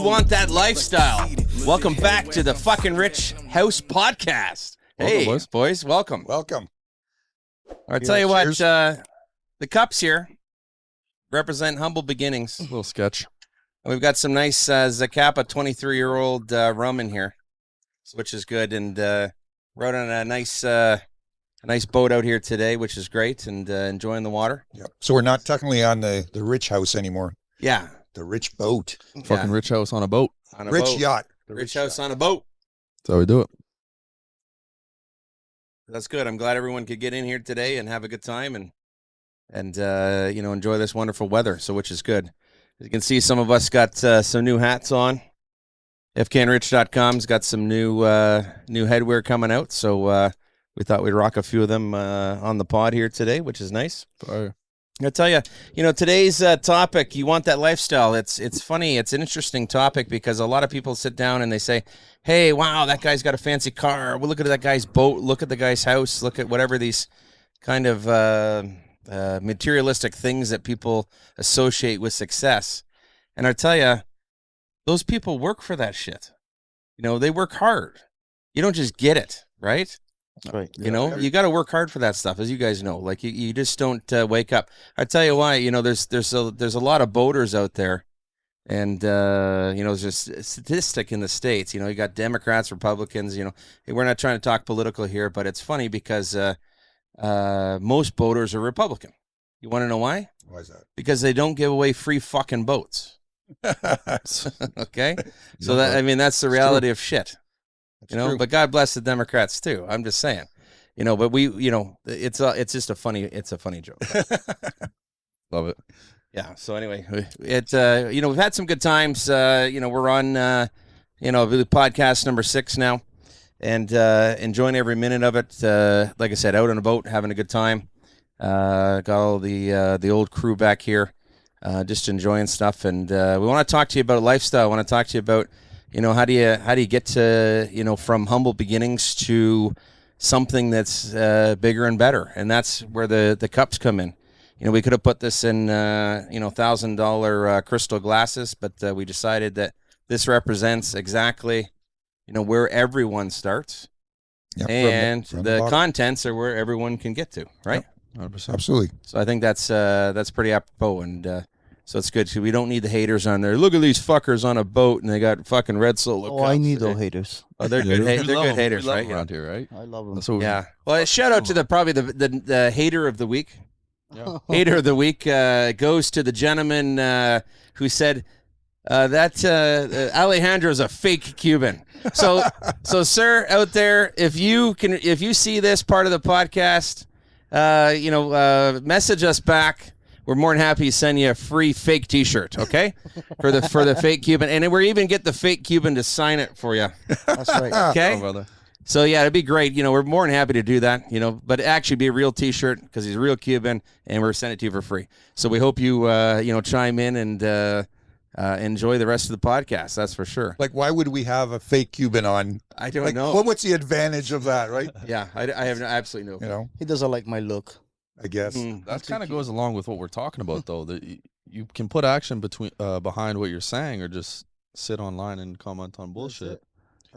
want that lifestyle? Welcome back to the FKNRICH House Podcast. Hey, welcome, boys, welcome. Welcome. I'll tell you what, the cups here represent humble beginnings. A little sketch. We've got some nice Zacapa 23-year-old rum in here, which is good, and rode on a nice boat out here today, which is great, and enjoying the water. Yep. So we're not technically on the Rich House anymore. Yeah. The Rich Boat. Fucking Rich House on a boat. On a Rich boat. Yacht. The Rich House on a boat. That's how we do it. That's good. I'm glad everyone could get in here today and have a good time and enjoy this wonderful weather, so which is good. As you can see, some of us got some new hats on. FKNRICH.com's got some new headwear coming out, so we thought we'd rock a few of them on the pod here today, which is nice. Fire. I tell you, today's topic, you want that lifestyle. It's funny. It's an interesting topic because a lot of people sit down and they say, hey, wow, that guy's got a fancy car. Well, look at that guy's boat. Look at the guy's house. Look at whatever these kind of materialistic things that people associate with success. And I tell you, those people work for that shit. They work hard. You don't just get it, right? That's right. You got to work hard for that stuff, as you guys know. Like you just don't wake up. I tell you why. There's a lot of boaters out there, and there's just a statistic in the States. You got Democrats, Republicans. We're not trying to talk political here, but it's funny because most boaters are Republican. You want to know why? Why is that? Because they don't give away free fucking boats. Okay, so that's the reality of shit. True. But God bless the Democrats too. I'm just saying, but it's just a funny joke. Love it. Yeah. So anyway, we've had some good times. We're on, podcast number 6 now, and enjoying every minute of it. Like I said, out on a boat, having a good time. Got all the old crew back here, just enjoying stuff, and we want to talk to you about lifestyle. I want to talk to you about. How do you get to, from humble beginnings to something that's bigger and better? And that's where the cups come in. We could have put this in, $1,000 crystal glasses, but we decided that this represents exactly, where everyone starts. Yep, and from the contents are where everyone can get to, right? Yep, 100%. Absolutely. So I think that's pretty apropos, and so it's good. So we don't need the haters on there. Look at these fuckers on a boat, and they got fucking red solo. Oh, I need those haters. Oh, they're good. They're good haters, right? Around here, right? I love them. That's what Yeah. Well, shout out to the hater of the week. Yeah. Hater of the week goes to the gentleman who said that Alejandro's a fake Cuban. So sir, out there, if you see this part of the podcast, message us back. We're more than happy to send you a free fake T-shirt, okay? for the fake Cuban, and we're even get the fake Cuban to sign it for you. That's right. Okay, Oh, brother. So yeah, it'd be great. We're more than happy to do that. But it actually be a real T-shirt because he's a real Cuban, and we're sending it to you for free. So we hope you chime in and enjoy the rest of the podcast. That's for sure. Like, why would we have a fake Cuban on? I don't know. What's the advantage of that, right? Yeah, I have absolutely no. He doesn't like my look. I guess. That kind of goes along with what we're talking about, though. That you can put action behind what you're saying, or just sit online and comment on bullshit.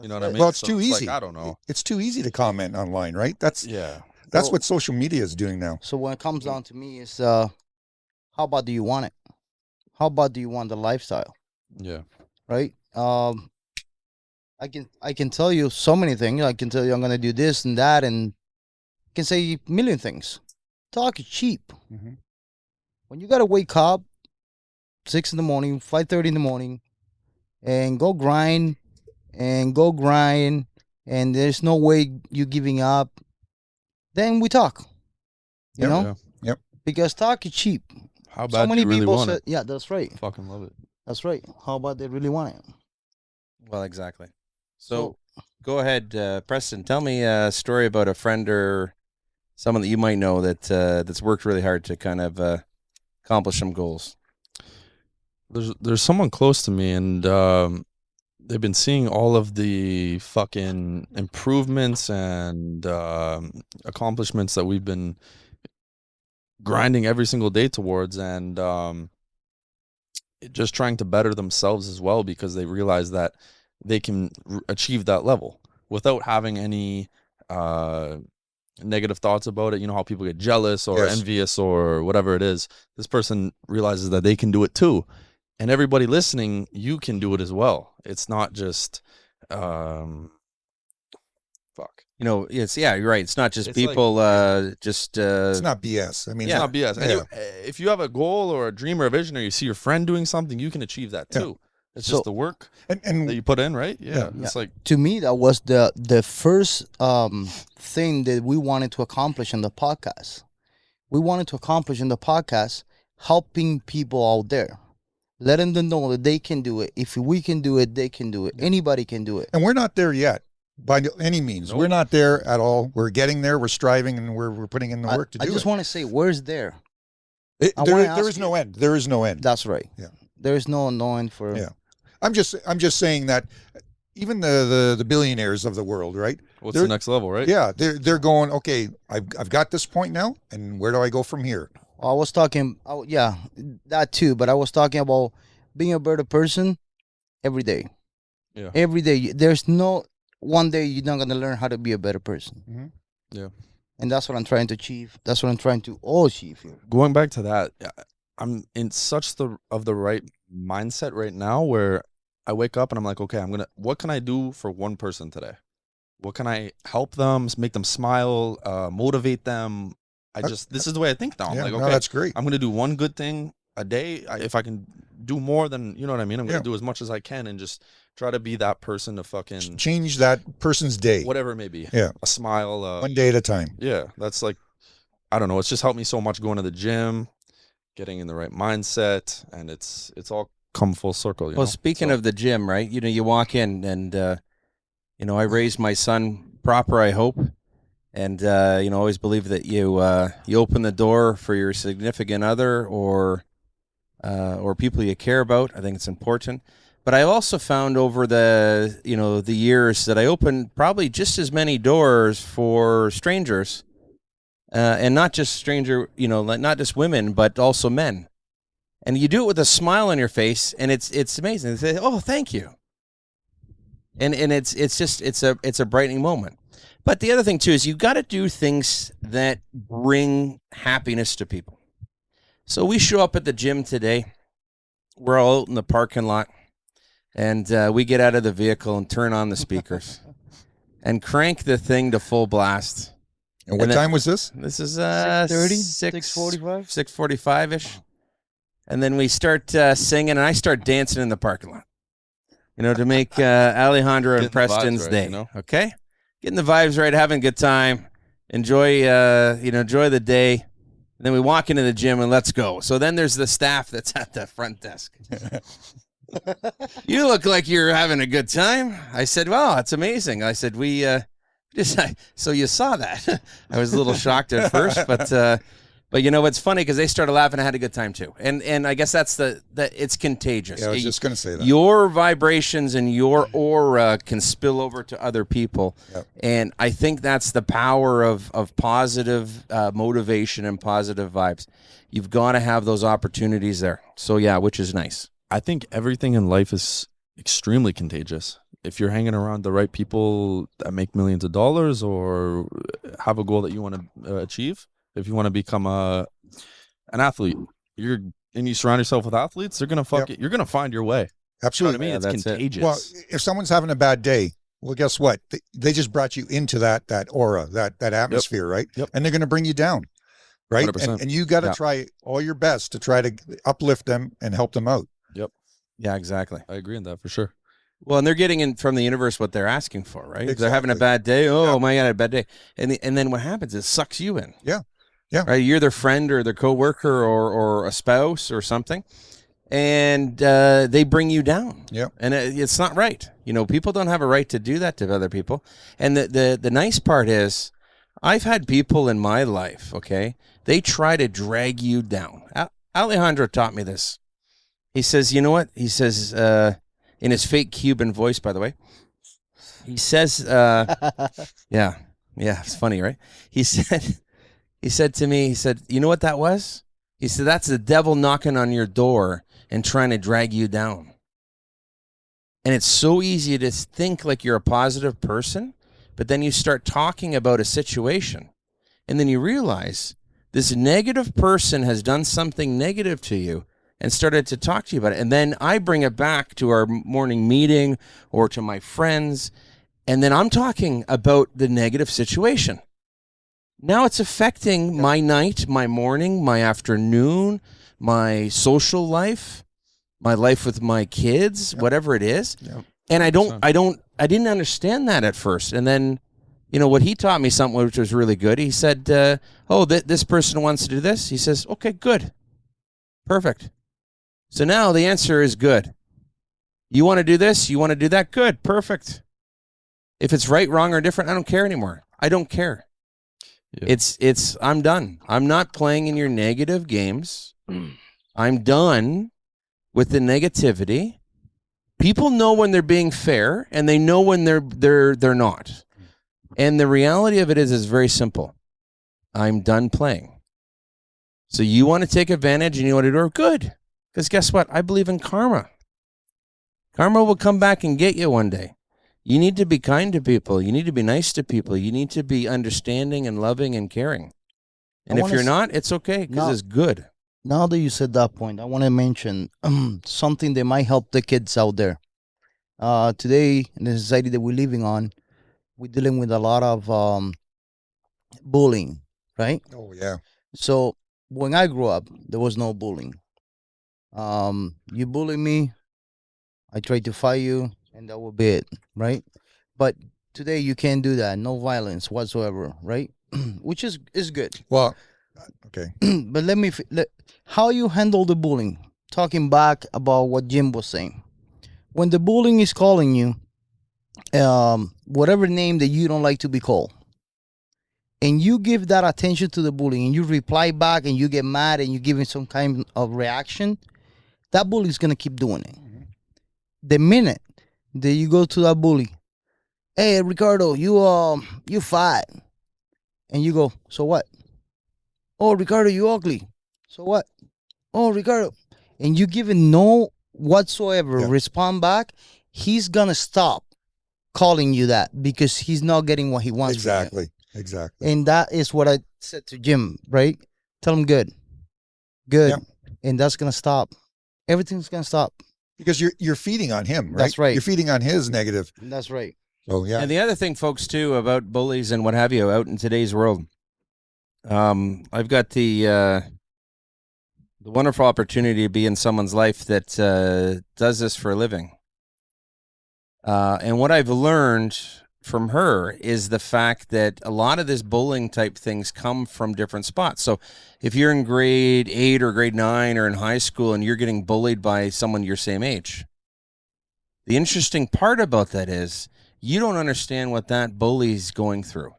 You know what I mean? Well, it's too easy. I don't know. It's too easy to comment online, right? That's Well, what social media is doing now. So when it comes down to me, is how about do you want it? How about do you want the lifestyle? Yeah. Right. I can tell you so many things. I can tell you I'm gonna do this and that, and I can say a million things. Talk is cheap. Mm-hmm. When you gotta wake up 6 in the morning, 5:30 in the morning, and go grind, and there's no way you giving up, then we talk. You know? Yeah. Yep. Because talk is cheap. How bad So many do you really people want said, it? yeah, that's right. Fucking love it. That's right. How about they really want it? Well, exactly. So go ahead, Preston. Tell me a story about a friend or someone that you might know that's worked really hard to kind of accomplish some goals. There's someone close to me, and they've been seeing all of the fucking improvements and accomplishments that we've been grinding every single day towards, and just trying to better themselves as well, because they realize that they can achieve that level without having any negative thoughts about it. You know how people get jealous or envious or whatever it is. This person realizes that they can do it too. And everybody listening, you can do it as well. It's not just it's you're right. It's not just It's people It's not BS. I mean, it's not BS. And Yeah. if you have a goal or a dream or a vision, or you see your friend doing something, you can achieve that too. It's just the work and that you put in, right? Yeah. Yeah. It's like, To me, that was the first thing that we wanted to accomplish in the podcast. We wanted to accomplish in the podcast helping people out there, letting them know that they can do it. If we can do it, they can do it. Anybody can do it. and we're not there yet by any means. Nope. We're not there at all. We're getting there. We're striving, and we're putting in the work to do I just it. want to say, where's there? I There wanna ask is no end. There is no end. That's right. Yeah. There is no knowing for. Yeah. I'm just saying that even the billionaires of the world, right? what's the next level, right? Yeah, they're going, okay, I've got this point now, and where do I go from here? I was talking, that too, but I was talking about being a better person every day. Yeah. Every day. There's no one day you're not going to learn how to be a better person. Mhm. Yeah. And that's what I'm trying to achieve. That's what I'm trying to all achieve here. Going back to that, I'm in such the right mindset right now where I wake up and I'm like, okay, what can I do for one person today? What can I help them, make them smile, motivate them? This is the way I think now. I'm Yeah, like, no, okay, that's great. I'm going to do one good thing a day. If I can do more than, you know what I mean? I'm going Yeah. to do as much as I can and just try to be that person to fucking, Change that person's day, whatever it may be. Yeah. A smile. one day at a time. Yeah, that's like, I don't know. It's just helped me so much going to the gym, getting in the right mindset, and it's all come full circle. You Well, know? speaking So- of the gym, right? You walk in and, I raised my son proper, I hope. And, always believe that you open the door for your significant other or people you care about. I think it's important. But I also found over the years that I opened probably just as many doors for strangers, and not just not just women, but also men. And you do it with a smile on your face, and it's amazing. They say, "Oh, thank you," and it's a brightening moment. But the other thing too is you got to do things that bring happiness to people. So we show up at the gym today. We're all out in the parking lot. And we get out of the vehicle and turn on the speakers and crank the thing to full blast. And what time was this? This is 6:30? 6:45? 6:45-ish. And then we start singing, and I start dancing in the parking lot, to make Alejandro and Getting the vibes Preston's right, day, okay? Getting the vibes right, having a good time. Enjoy the day. And then we walk into the gym, and let's go. So then there's the staff that's at the front desk. You look like you're having a good time. I said, wow, that's amazing. I said, so you saw that. I was a little shocked at first, but it's funny because they started laughing. I had a good time too. And I guess that's that it's contagious. Yeah, I was just going to say that. Your vibrations and your aura can spill over to other people. Yep. And I think that's the power of positive motivation and positive vibes. You've got to have those opportunities there. So yeah, which is nice. I think everything in life is extremely contagious. If you're hanging around the right people that make millions of dollars or have a goal that you want to achieve, if you want to become an athlete, and you surround yourself with athletes, they're gonna You're gonna find your way. Absolutely. You know what I mean? It's contagious. Well, if someone's having a bad day, well, guess what? They just brought you into that aura, that atmosphere, right? Yep. And they're going to bring you down, right? 100%. And you got to try all your best to try to uplift them and help them out. Yeah, exactly. I agree on that for sure. Well, and they're getting in from the universe what they're asking for, right? If they're having a Exactly. bad day. Oh, Yeah. my God, I had a bad day. And then what happens is it sucks you in. Yeah. Yeah. Right? You're their friend or their coworker or a spouse or something. And they bring you down. Yeah. And it's not right. People don't have a right to do that to other people. And the nice part is I've had people in my life, okay, they try to drag you down. Alejandro taught me this. He says, you know what? He says, in his fake Cuban voice, by the way, he says, yeah, it's funny, right? He said to me, you know what that was? He said, that's the devil knocking on your door and trying to drag you down. And it's so easy to think like you're a positive person, but then you start talking about a situation, and then you realize this negative person has done something negative to you and started to talk to you about it. And then I bring it back to our morning meeting or to my friends, and then I'm talking about the negative situation. Now it's affecting my night, my morning, my afternoon, my social life, my life with my kids, whatever it is. And I didn't understand that at first. And then, what he taught me something which was really good. He said, this person wants to do this. He says, okay, good. Perfect. So now the answer is good. You want to do this? You want to do that? Good. Perfect. If it's right, wrong, or different, I don't care anymore. I don't care. Yeah. I'm done. I'm not playing in your negative games. I'm done with the negativity. People know when they're being fair, and they know when they're not. And the reality of it is very simple. I'm done playing. So you want to take advantage and you want to do it? Good. Because guess what? I believe in karma. Karma will come back and get you one day. You need to be kind to people. You need to be nice to people. You need to be understanding and loving and caring. And if you're not, it's okay because it's good. Now that you said that point, I want to mention something that might help the kids out there. Today, in the society that we're living on, we're dealing with a lot of bullying, right? Oh, yeah. So when I grew up, there was no bullying. You bully me, I try to fight you, and that will be it, right? But today you can't do that. No violence whatsoever, right? Which is good. Well, okay. But how you handle the bullying? Talking back about what Jim was saying. When the bullying is calling you, whatever name that you don't like to be called, and you give that attention to the bullying, and you reply back, and you get mad, and you give it some kind of reaction, that bully is gonna keep doing it. Mm-hmm. The minute that you go to that bully, hey Ricardo, you fat, and you go, so what? Oh Ricardo, you ugly, so what? Oh Ricardo, and you give it no whatsoever respond back, he's gonna stop calling you that because he's not getting what he wants. Exactly. And that is what I said to Jim, right? Tell him good, yep. And that's gonna stop. Everything's gonna stop because you're feeding on him, right? That's right. You're feeding on his negative. That's right. So yeah. And the other thing, folks, too, about bullies and what have you out in today's world, I've got the wonderful opportunity to be in someone's life that does this for a living. And what I've learned from her is the fact that a lot of this bullying type things come from different spots. So if you're in grade 8 or grade 9 or in high school and you're getting bullied by someone your same age, the interesting part about that is you don't understand what that bully's going through.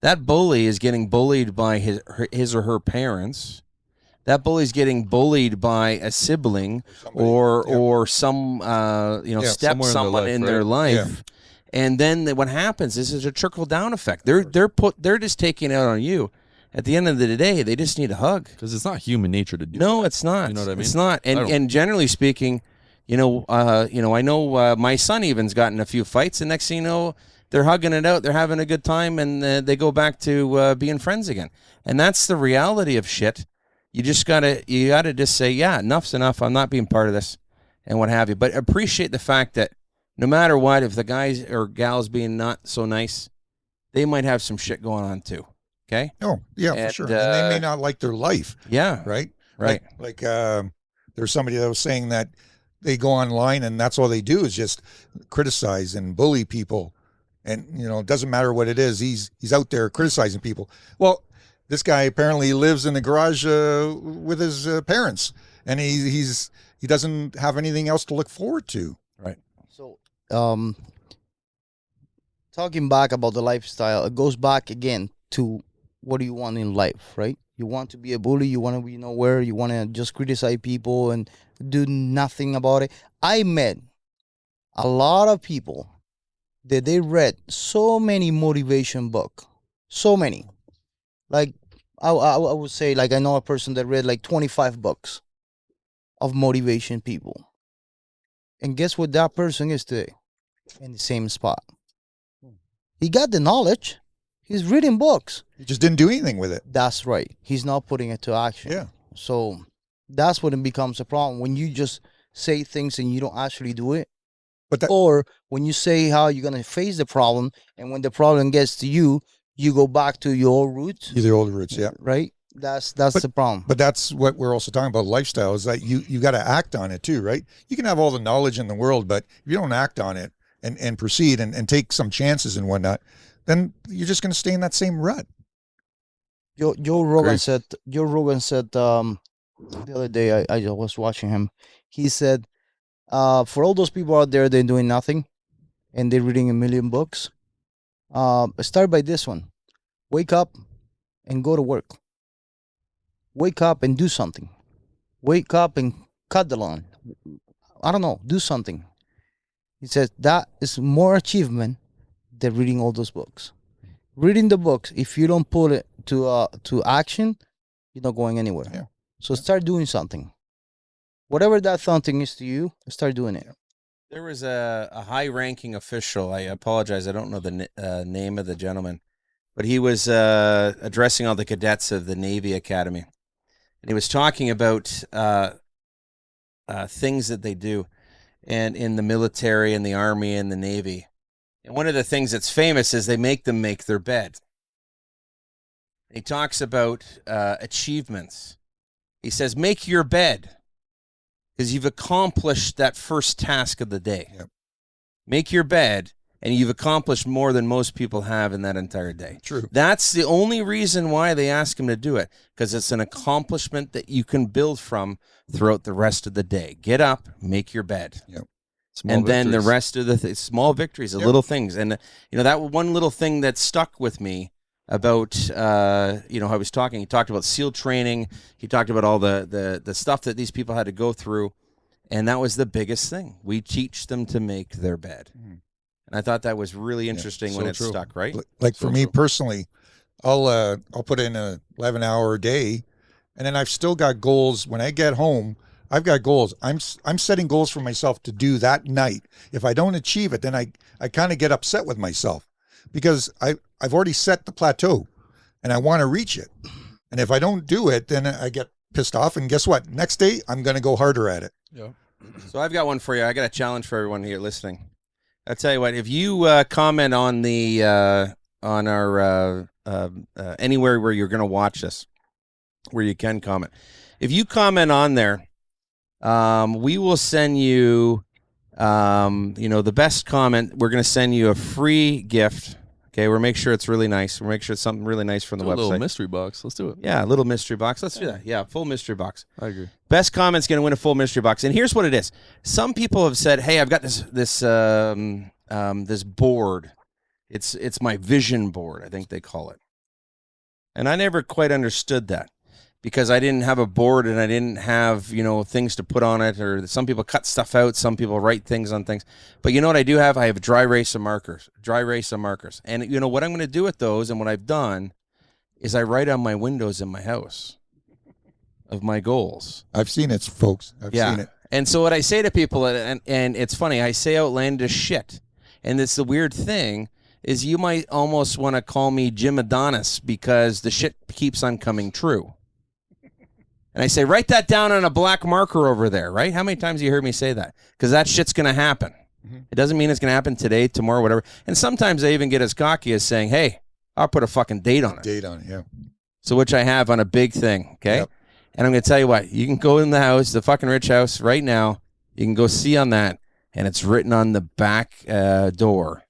That bully is getting bullied by his or her parents. That bully's getting bullied by a sibling or some step someone in their life. Yeah. And then what happens is there's a trickle down effect. They're just taking it out on you. At the end of the day, they just need a hug because it's not human nature to do. No, that. It's not. You know what I mean? It's not. And generally speaking, I know my son even's gotten a few fights, and next thing you know, they're hugging it out, they're having a good time, and they go back to being friends again. And that's the reality of shit. You gotta just say, yeah, enough's enough. I'm not being part of this, and what have you. But appreciate the fact that no matter what, if the guys or gals being not so nice, they might have some shit going on too. Okay? Oh, yeah, for sure. And they may not like their life. Yeah. Right? Right. Like there's somebody that was saying that they go online and that's all they do is just criticize and bully people. And, it doesn't matter what it is. He's out there criticizing people. Well, this guy apparently lives in the garage with his parents, and he doesn't have anything else to look forward to. Right. So, talking back about the lifestyle, it goes back again to what do you want in life, right? You want to be a bully, you want to be nowhere, you want to just criticize people and do nothing about it. I met a lot of people that they read so many motivation books, so many. Like, I would say, like, I know a person that read like 25 books of motivation people. And guess what that person is today? In the same spot. He got the knowledge. He's reading books. He just didn't do anything with it. That's right. He's not putting it to action. Yeah. So that's when it becomes a problem. When you just say things and you don't actually do it. But that, Or when you say how you're going to face the problem, and when the problem gets to you, you go back to your roots. the old roots, yeah. Right? That's the problem. But that's what we're also talking about, lifestyle, is that you got to act on it too, right? You can have all the knowledge in the world, but if you don't act on it and proceed and take some chances and whatnot, then you're just going to stay in that same rut. Joe Rogan Great. said. The other day I was watching him. He said, for all those people out there, they're doing nothing, and they're reading a million books. Start by this one: wake up and go to work. Wake up and do something. Wake up and cut the lawn. I don't know. Do something. He says that is more achievement than reading all those books. Reading the books, if you don't put it to action, you're not going anywhere. Yeah. So start doing something. Whatever that something is to you, start doing it. There was a high-ranking official. I apologize. I don't know the name of the gentleman, but he was addressing all the cadets of the Navy Academy, and he was talking about things that they do, and in the military, and the Army, and the Navy. And one of the things that's famous is they make them make their bed. He talks about achievements. He says, make your bed, because you've accomplished that first task of the day. Yep. Make your bed, and you've accomplished more than most people have in that entire day. True. That's the only reason why they ask him to do it, because it's an accomplishment that you can build from throughout the rest of the day. Get up, make your bed. Yep. Small And then the victories. rest of the small victories, the Yep. little things. And, that one little thing that stuck with me about, how he was talking. He talked about SEAL training. He talked about all the stuff that these people had to go through. And that was the biggest thing. We teach them to make their bed. Mhm. And I thought that was really interesting when so it true. stuck, right? Like So for me true. personally, I'll put in a 11-hour day, and then I've still got goals. When I get home, I've got goals. I'm setting goals for myself to do that night. If I don't achieve it, then I kind of get upset with myself, because I've already set the plateau and I want to reach it. And if I don't do it, then I get pissed off. And guess what? Next day, I'm going to go harder at it. Yeah. So I've got one for you. I got a challenge for everyone here listening. I'll tell you what, if you comment on the on our anywhere where you're going to watch this, where you can comment, if you comment on there, we will send you, the best comment. We're going to send you a free gift. Okay, we'll make sure it's really nice. We'll make sure it's something really nice from the Do a website. little mystery box. Let's do it. Yeah, a little mystery box. Let's do that. Yeah, full mystery box. I agree. Best comment's going to win a full mystery box. And here's what it is. Some people have said, "Hey, I've got this board. It's my vision board, I think they call it." And I never quite understood that, because I didn't have a board and I didn't have, things to put on it, or some people cut stuff out, some people write things on things. But you know what I do have? I have a dry erase of markers. And what I'm going to do with those, and what I've done, is I write on my windows in my house of my goals. I've seen it, folks. I've seen it. And so what I say to people, and it's funny, I say outlandish shit. And it's the weird thing, is you might almost want to call me Jim Adonis, because the shit keeps on coming true. And I say, write that down on a black marker over there, right? How many times have you heard me say that? Because that shit's going to happen. Mm-hmm. It doesn't mean it's going to happen today, tomorrow, whatever. And sometimes I even get as cocky as saying, hey, I'll put a fucking date on it. Date on it, yeah. So which I have on a big thing, okay? Yep. And I'm going to tell you what, you can go in the house, the fucking Rich House right now. You can go see on that, and it's written on the back door.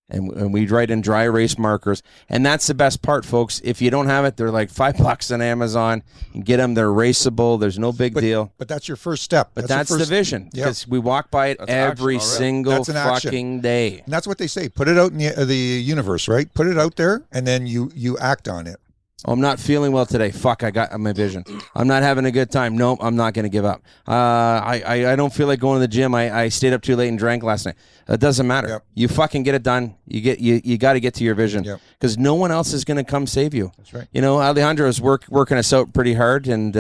And we write in dry erase markers. And that's the best part, folks. If you don't have it, they're like $5 on Amazon. You can get them. They're erasable. There's no big deal. But that's your first step. But that's your the first, vision, Yep. because we walk by it That's action every already. single That's an action. fucking day. And that's what they say. Put it out in the universe, right? Put it out there, and then you act on it. Oh, I'm not feeling well today. Fuck, I got my vision. I'm not having a good time. Nope, I'm not going to give up. I don't feel like going to the gym. I stayed up too late and drank last night. It doesn't matter. Yep. You fucking get it done. You got to get to your vision because no one else is going to come save you. That's right. You know, Alejandro is working us out pretty hard, and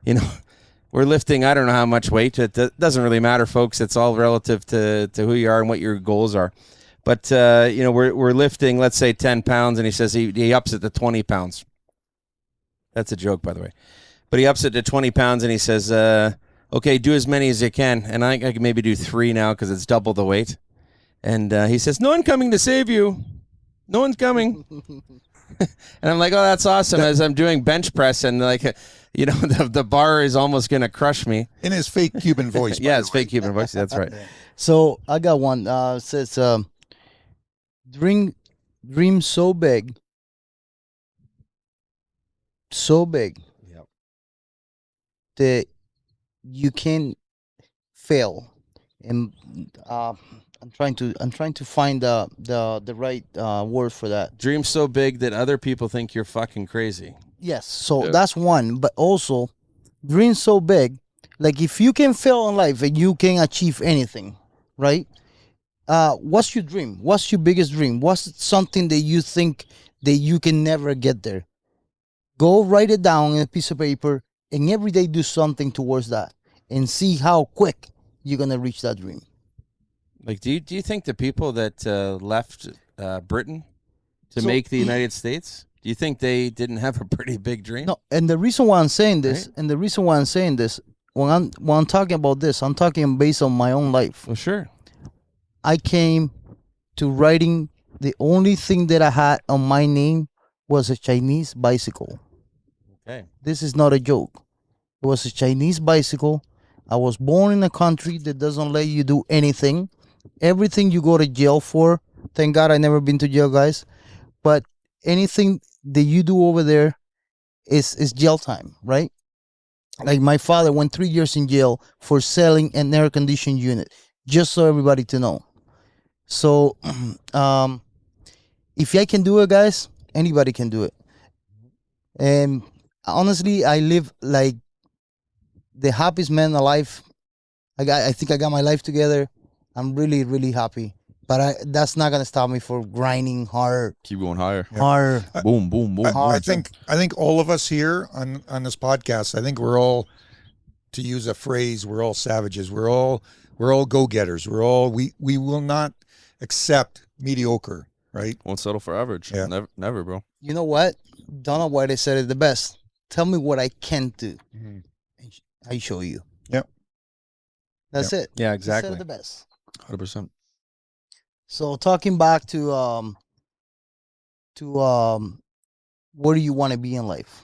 you know, we're lifting. I don't know how much weight. It doesn't really matter, folks. It's all relative to who you are and what your goals are. But you know, we're lifting, let's say 10 pounds, and he says he ups it to 20 pounds. That's a joke, by the way. But he ups it to 20 pounds, and he says, okay, do as many as you can. And I can maybe do 3 now because it's double the weight. And he says, no one coming to save you. No one's coming. And I'm like, oh, that's awesome. As I'm doing bench press, and like, you know, the bar is almost going to crush me. In his fake Cuban voice. Yeah, it's fake Cuban voice. That's right. So I got one. It says, dream so big Yep. that you can fail. And I'm trying to find the right word for that. Dream so big that other people think you're fucking crazy. Yes, so that's one, but also dream so big, like if you can fail in life and you can achieve anything, right? What's your dream? What's your biggest dream? What's something that you think that you can never get there? Go write it down in a piece of paper and every day do something towards that and see how quick you're going to reach that dream. Like, do you think the people that left Britain to make the United States, do you think they didn't have a pretty big dream? No, and the reason why I'm saying this, Right. when I'm talking about this, I'm talking based on my own life. Well, sure. I came to writing, the only thing that I had on my name was a Chinese bicycle. Okay. This is not a joke. It was a Chinese bicycle. I was born in a country that doesn't let you do anything. Everything you go to jail for. Thank God I never been to jail, guys. But anything that you do over there is jail time, right? Like my father went 3 years in jail for selling an air conditioning unit, just so everybody to know. So if I can do it, guys, anybody can do it. And honestly, I live like the happiest man alive. I think I got my life together. I'm really, really happy. But that's not gonna stop me from grinding hard. Keep going higher. Hard. Boom, boom, boom. I think all of us here on this podcast, I think we're all, to use a phrase, we're all savages. We're all go-getters. We will not accept mediocre, right? Won't settle for average. Yeah. Never, bro. You know what? Donna White said it the best. Tell me what I can't do. Mhm. I show you. Yep. That's it. Yeah, He exactly. said it the best. 100%. So talking back to where do you want to be in life?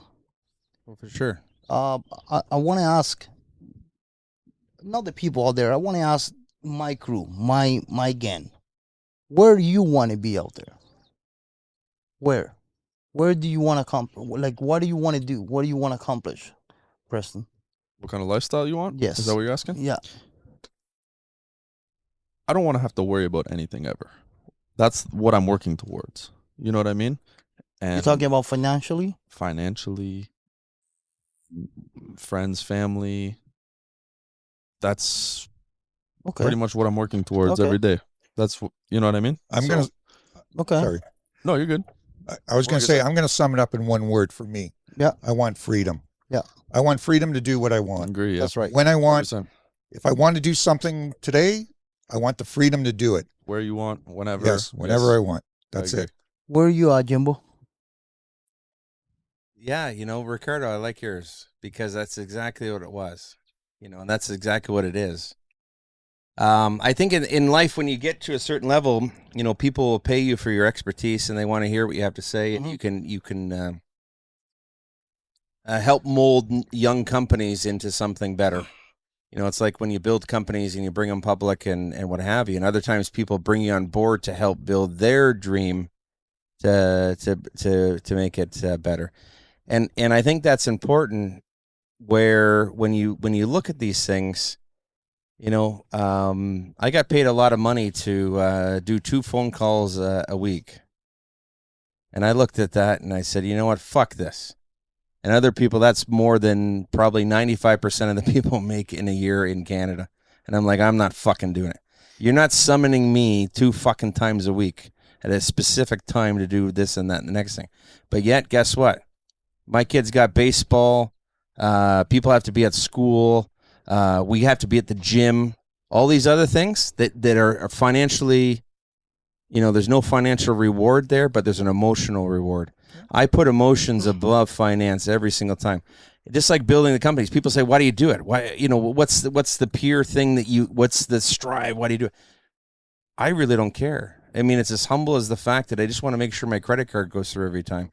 Well, for sure. I want to ask, not the people out there. I want to ask my crew, my gang, where do you want to be out there? Where do you want to accomplish? Like, what do you want to do? What do you want to accomplish, Preston? What kind of lifestyle you want? Yes. Is that what you're asking? Yeah. I don't want to have to worry about anything ever. That's what I'm working towards. You know what I mean? And You're talking about financially? financially, friends, family. That's Okay. pretty much what I'm working towards Okay. every day. That's you know what I mean? Okay. Sorry. No, you're good. I was going to say, I'm going to sum it up in one word for me. Yeah. I want freedom. Yeah. I want freedom to do what I I want. agree. Yeah. That's right. When I want, 100%. if I want to do something today, I want the freedom to do it. Where you want, whenever. Yes, whenever I want. That's agree. it. Where are you at, Jimbo? Yeah, you know, Ricardo, I like yours because that's exactly what it was. You know, and that's exactly what it is. I think in life, when you get to a certain level, you know, people will pay you for your expertise and they want to hear what you have to say, and you can help mold young companies into something better. You know, it's like when you build companies and you bring them public and what have you. And other times, people bring you on board to help build their dream to make it better. And I think that's important. Where when you look at these things. You know, I got paid a lot of money to do 2 phone calls a week. And I looked at that and I said, you know what? Fuck this. And other people, that's more than probably 95% of the people make in a year in Canada. And I'm like, I'm not fucking doing it. You're not summoning me 2 fucking times a week at a specific time to do this and that and the next thing. But yet, guess what? My kids got baseball. People have to be at school. We have to be at the gym. All these other things that are financially, there's no financial reward there, but there's an emotional reward. I put emotions above finance every single time. Just like building the companies, people say, "Why do you do it? Why, what's the pure thing what's the strive? Why do you do it?" I really don't care. I mean, it's as humble as the fact that I just want to make sure my credit card goes through every time.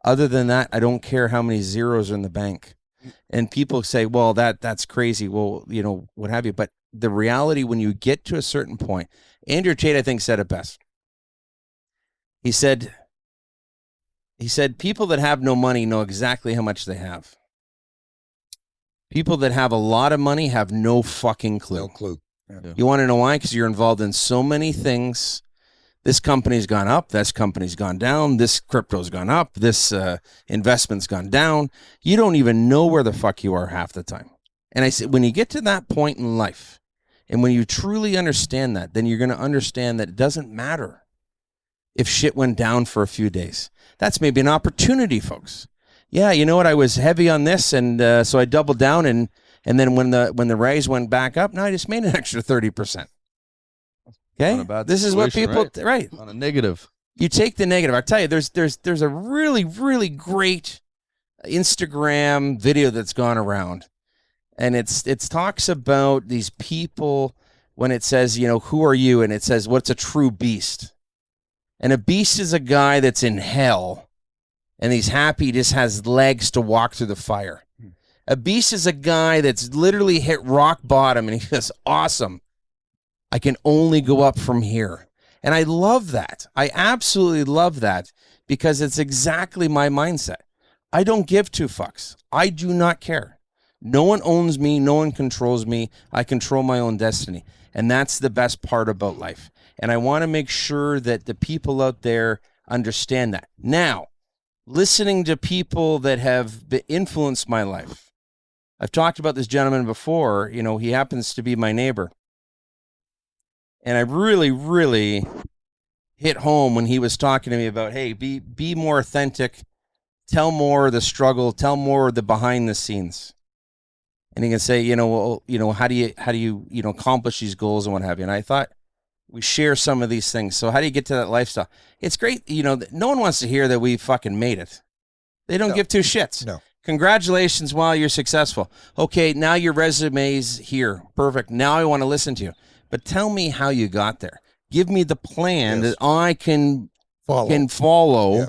Other than that, I don't care how many zeros are in the bank. And people say, "Well, that's crazy." Well, what have you? But the reality, when you get to a certain point, Andrew Tate, I think, said it best. He said, people that have no money know exactly how much they have. People that have a lot of money have no fucking clue. No clue. Yeah. You want to know why? Because you're involved in so many things. This company's gone up. This company's gone down. This crypto's gone up. This investment's gone down. You don't even know where the fuck you are half the time. And I said, when you get to that point in life, and when you truly understand that, then you're going to understand that it doesn't matter if shit went down for a few days. That's maybe an opportunity, folks. Yeah, you know what? I was heavy on this, and so I doubled down, and then when the raise went back up, now I just made an extra 30%. Okay, this is what people right on a negative. You take the negative. I tell you, there's a really, really great Instagram video that's gone around, and it talks about these people when it says, who are you, and it says what's a true beast. And a beast is a guy that's in hell, and he's happy he just has legs to walk through the fire. A beast is a guy that's literally hit rock bottom, and he says, awesome, I can only go up from here. And I love that. I absolutely love that, because it's exactly my mindset. I don't give 2 fucks. I do not care. No one owns me. No one controls me. I control my own destiny. And that's the best part about life. And I want to make sure that the people out there understand that. Now, listening to people that have influenced my life. I've talked about this gentleman before. He happens to be my neighbor. And I really, really hit home when he was talking to me about, hey, be more authentic. Tell more of the struggle. Tell more of the behind the scenes. And he can say, how do you accomplish these goals and what have you? And I thought, we share some of these things. So how do you get to that lifestyle? It's great. No one wants to hear that we fucking made it. They don't give 2 shits. No. Congratulations while you're successful. Okay, now your resume's here. Perfect. Now I want to listen to you. But tell me how you got there. Give me the plan that I can follow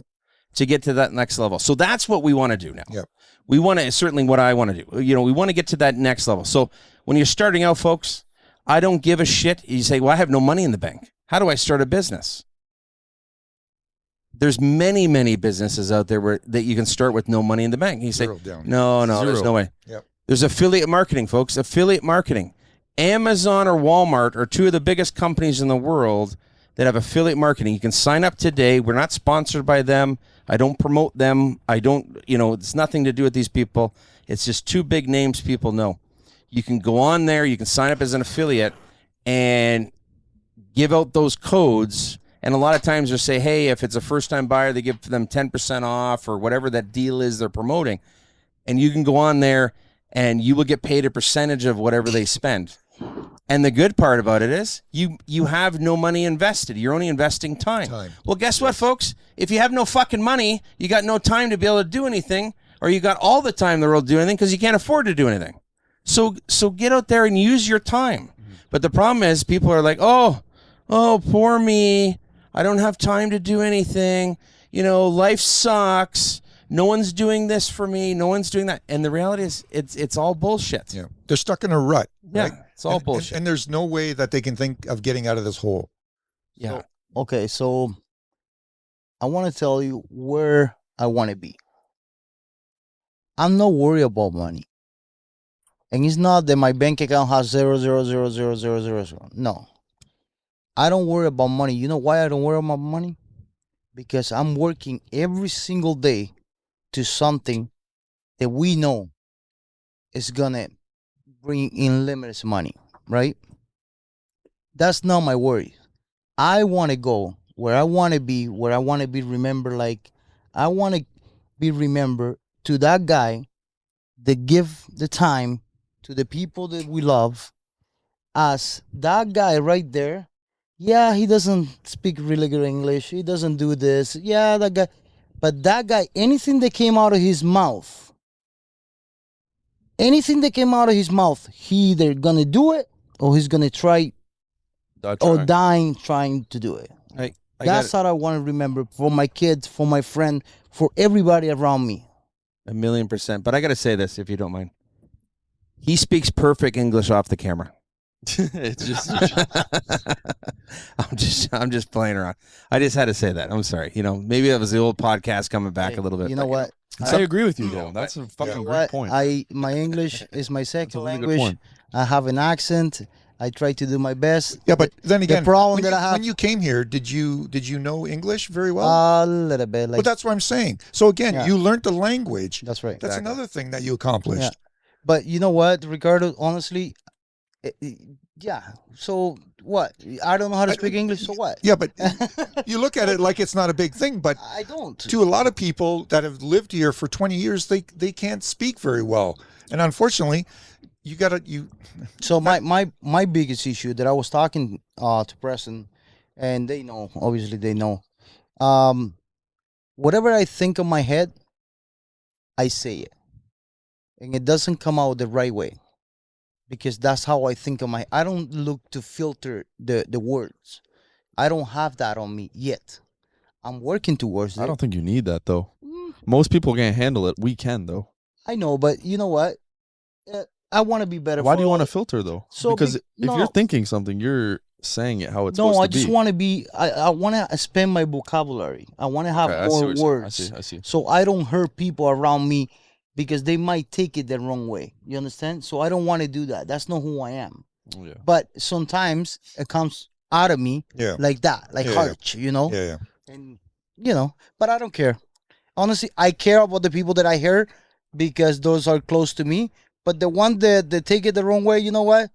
to get to that next level. So that's what we want to do now. Yep. We want to, certainly what I want to do. We want to get to that next level. So when you're starting out, folks, I don't give a shit. You say, well, I have no money in the bank. How do I start a business? There's many, many businesses out there that you can start with no money in the bank. You say, no, there's no way. Yep. There's affiliate marketing, folks. Affiliate marketing. Amazon or Walmart are 2 of the biggest companies in the world that have affiliate marketing. You can sign up today. We're not sponsored by them. I don't promote them. I don't, it's nothing to do with these people. It's just 2 big names people know. You can go on there. You can sign up as an affiliate and give out those codes. And a lot of times they'll say, hey, if it's a first-time buyer, they give them 10% off or whatever that deal is they're promoting. And you can go on there and you will get paid a percentage of whatever they spend. And the good part about it is you have no money invested. You're only investing time. Well, guess what, folks? If you have no fucking money, you got no time to be able to do anything, or you got all the time in the world to do anything because you can't afford to do anything. So get out there and use your time. But the problem is people are like, oh, poor me. I don't have time to do anything. Life sucks. No one's doing this for me. No one's doing that. And the reality is it's all bullshit. Yeah. They're stuck in a rut. Yeah. Right? It's all bullshit. And there's no way that they can think of getting out of this hole. Yeah. So I want to tell you where I want to be. I'm not worried about money. And it's not that my bank account has 0.0000000. No. I don't worry about money. You know why I don't worry about money? because I'm working every single day to something that we know is gonna bring in limitless money, right? That's not my worry. I want to go where I want to be, where I want to be remembered. Like, I want to be remembered to that guy that give the time to the people that we love, as that guy right there. Yeah, he doesn't speak really good English. He doesn't do this. Yeah, that guy. But that guy, anything that came out of his mouth, he either gonna do it or he's gonna try or dying trying to do it. That's how I want to remember, for my kids, for my friend, for everybody around me. 1,000,000%. But I got to say this, if you don't mind. He speaks perfect English off the camera. It's just I'm just playing around. I just had to say that. I'm sorry. You know, maybe that was the old podcast coming back a little bit. You know what? I agree with you though. That's a fucking great point. My English is my second really good language. point. I have an accent. I try to do my best. Yeah, but then again, problem that I have, when you came here, did you know English very well? a little bit. Like, But that's what I'm saying. So again, Yeah. you learned the language. that's right. That's another thing that you accomplished. Yeah. But you know what, Ricardo? Honestly, yeah. So what? I don't know how to speak English. So what? Yeah, but you look at it like it's not a big thing, but I don't. to a lot of people that have lived here for 20 years, they can't speak very well. And unfortunately, So my biggest issue that I was talking to Preston, and they know, obviously they know, whatever I think in my head, I say it, and it doesn't come out the right way, because that's how I think of my. I don't look to filter the words. I don't have that on me yet. I'm working towards it. I don't think you need that though. Most people can't handle it. We can though. I know, but you know what? I want to be better. Why do you want to filter though? So because if no. you're thinking something, you're saying it how it's No, supposed I to just be. want to be. I want to expand my vocabulary. I want to have Okay, I see more what you're words, saying. I see. so I don't hurt people around me, because they might take it the wrong way. You understand? So I don't want to do that. That's not who I am. Yeah. But sometimes it comes out of me Yeah. like that, like Yeah, heart, you know. yeah. And but I don't care. Honestly, I care about the people that I hear, because those are close to me. But the one that take it the wrong way, you know what?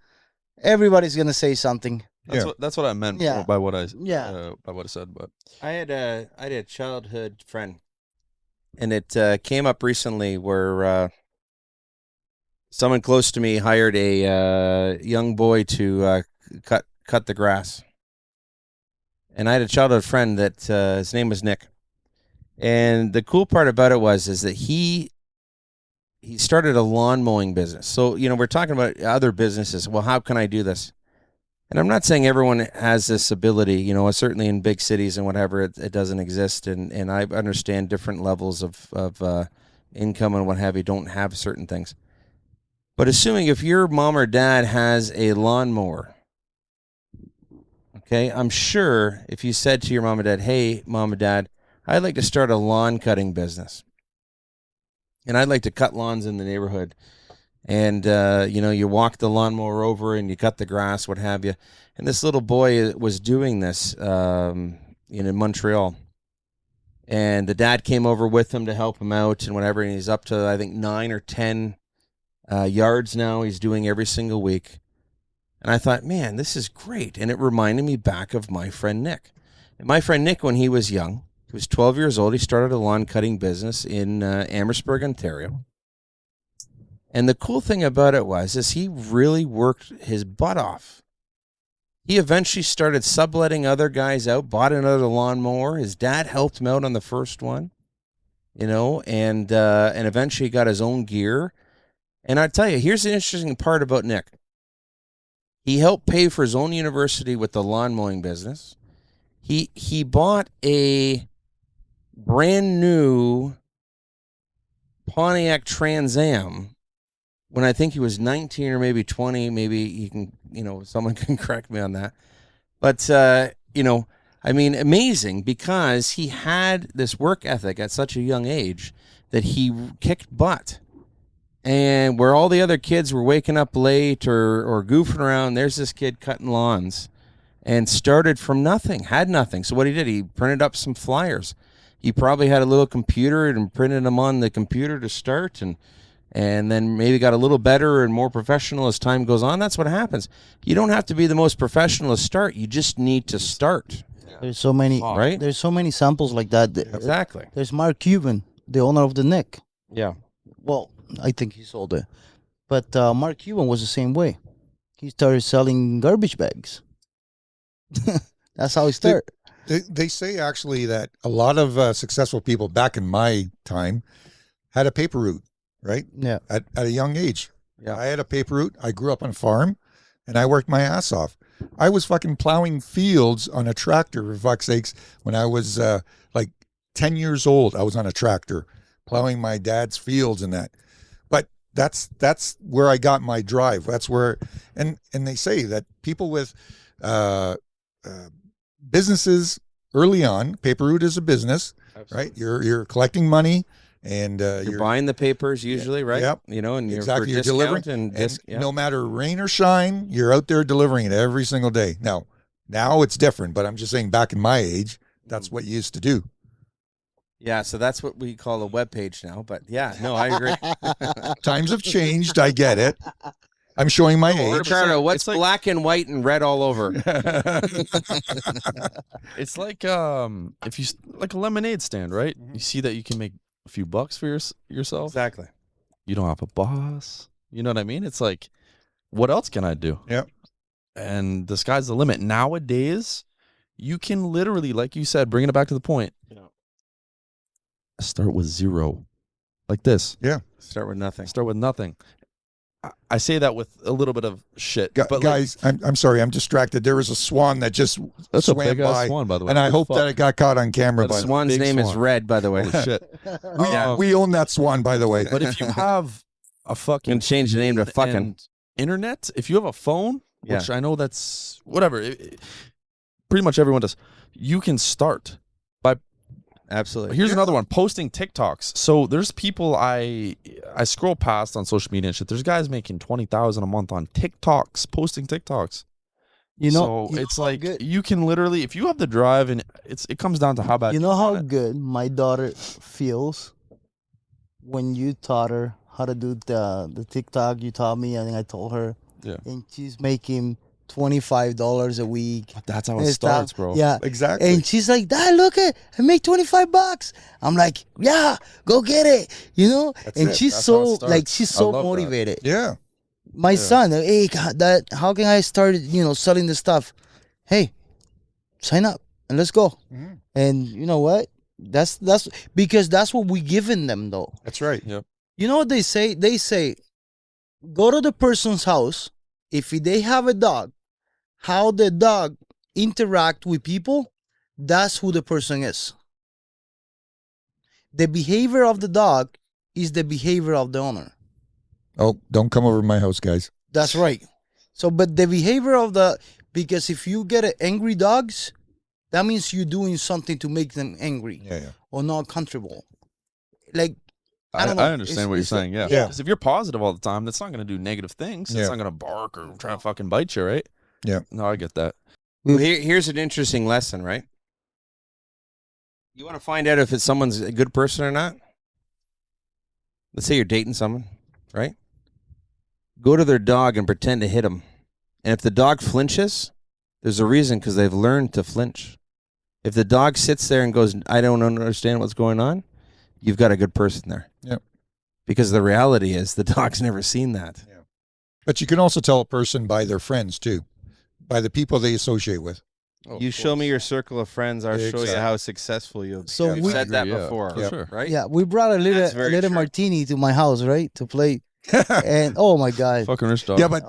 Everybody's gonna say something. That's what I meant Yeah. by what I Yeah. said. But I had a childhood friend, and it came up recently where someone close to me hired a young boy to cut the grass. And I had a childhood friend that his name was Nick. And the cool part about it is that he started a lawn mowing business. So, we're talking about other businesses. Well, how can I do this? And I'm not saying everyone has this ability, certainly in big cities and whatever, it doesn't exist. And I understand different levels of income and what have you don't have certain things. But assuming if your mom or dad has a lawnmower, okay, I'm sure if you said to your mom and dad, hey, mom and dad, I'd like to start a lawn cutting business. And I'd like to cut lawns in the neighborhood. And, you walk the lawnmower over and you cut the grass, what have you. And this little boy was doing this in Montreal. And the dad came over with him to help him out and whatever. And he's up to, I think, 9 or 10 yards now. He's doing every single week. And I thought, man, this is great. And it reminded me back of my friend Nick. And my friend Nick, when he was young, he was 12 years old. He started a lawn cutting business in Amherstburg, Ontario. And the cool thing about it is he really worked his butt off. He eventually started subletting other guys out, bought another lawnmower. His dad helped him out on the first one, and eventually got his own gear. And I tell you, here's the interesting part about Nick. He helped pay for his own university with the lawn mowing business. He bought a brand new Pontiac Trans Am when I think he was 19 or maybe 20. Maybe he can, someone can correct me on that. But, amazing, because he had this work ethic at such a young age that he kicked butt. And where all the other kids were waking up late or goofing around, there's this kid cutting lawns. and started from nothing, had nothing. So what he did, he printed up some flyers. He probably had a little computer and printed them on the computer to start, and then maybe got a little better and more professional as time goes on. That's what happens. You don't have to be the most professional to start. You just need to start. There's so many, right? There's so many samples like that. Exactly. There's Mark Cuban, the owner of the Nick. Yeah. Well, I think he sold it. But Mark Cuban was the same way. He started selling garbage bags. That's how he started. They say actually that a lot of successful people back in my time had a paper route, right? Yeah. At a young age. Yeah. I had a paper route. I grew up on a farm, and I worked my ass off. I was fucking plowing fields on a tractor, for fuck's sakes, when I was like 10 years old. I was on a tractor plowing my dad's fields and that. But that's where I got my drive. That's where, and they say that people with businesses early on, paper route is a business, right? You're collecting money, and you're buying the papers usually, right? Yep. You know, and exactly. You're delivering, and no matter rain or shine, you're out there delivering it every single day. Now it's different, but I'm just saying back in my age, that's what you used to do. Yeah, so that's what we call a web page now. But yeah, no, I agree. Times have changed. I get it. I'm showing my age. Ricardo, what's like, black and white and red all over? It's like if you like a lemonade stand, right? You see that you can make a few bucks for yourself. Exactly. You don't have a boss. You know what I mean? It's like, what else can I do? Yep. And the sky's the limit. Nowadays, you can literally, like you said, bringing it back to the point, start with zero. Like this. Yeah. Start with nothing. Start with nothing. I say that with a little bit of shit. But guys, I'm sorry, I'm distracted. There was a swan that just that's swam a big by, ass swan, by the way. and I hope that it got caught on camera. The swan's name is Red, by the way. Holy shit. We own that swan, by the way. But if you have a fucking... You can change the name to fucking... internet, if you have a phone, which I know that's... Whatever. Pretty much everyone does. You can start by... Absolutely. Here's another one. Posting TikToks. So there's people I scroll past on social media and shit. There's guys making $20,000 a month on TikToks, posting TikToks. You know, so it's like you can literally, if you have the drive, and it comes down to how bad. You know how good my daughter feels when you taught her how to do the TikTok you taught me, and I told her. Yeah. And she's making $25 a week. But that's how it starts, bro. Yeah, exactly. And she's like, "Dad, look I make $25." I'm like, "Yeah, go get it," you know. And she's so like, she's so motivated. That. Yeah. My son, hey, Dad, how can I start, selling this stuff? Hey, sign up and let's go. Mm-hmm. And you know what? That's because that's what we giving them, though. That's right. Yeah. You know what they say? They say, go to the person's house. If they have a dog, how the dog interact with people, that's who the person is. The behavior of the dog is the behavior of the owner. Oh, don't come over to my house, guys. That's right. So, but the behavior of because if you get angry dogs, that means you're doing something to make them angry or not comfortable. Like, I don't know. I understand what you're saying, yeah. Yeah. Because if you're positive all the time, that's not going to do negative things. It's not going to bark or try to fucking bite you, right? Yeah. No, I get that. Well, here's an interesting lesson, right? You want to find out if someone's a good person or not? Let's say you're dating someone, right? Go to their dog and pretend to hit him. And if the dog flinches, there's a reason, because they've learned to flinch. If the dog sits there and goes, I don't understand what's going on, you've got a good person there. Yep. Because the reality is the dog's never seen that. Yeah. But you can also tell a person by their friends, too, by the people they associate with. Oh, you show me your circle of friends, I'll show you how successful you'll be. So we've said that before, sure. right? Yeah, we brought a little martini to my house, right, to play. And oh my God, fucking rich dog. Yeah, but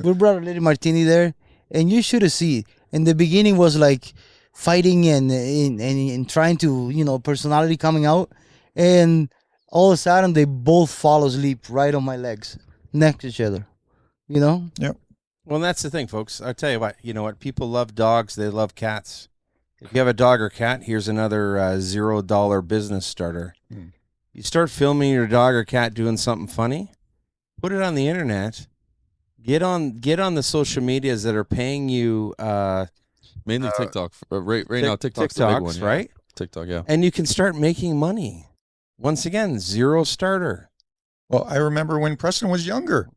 we brought a little martini there, and you should have seen. In the beginning was like fighting and trying to personality coming out, and all of a sudden they both fall asleep right on my legs next to each other. Yep. Well, that's the thing, folks. I'll tell you what. You know what? People love dogs. They love cats. If you have a dog or cat, here's another $0 business starter. You start filming your dog or cat doing something funny, put it on the internet, Get on the social medias that are paying you Mainly TikTok. Right now, TikTok's the big one. Yeah. right? TikTok, yeah. And you can start making money. Once again, zero starter. Well, I remember when Preston was younger.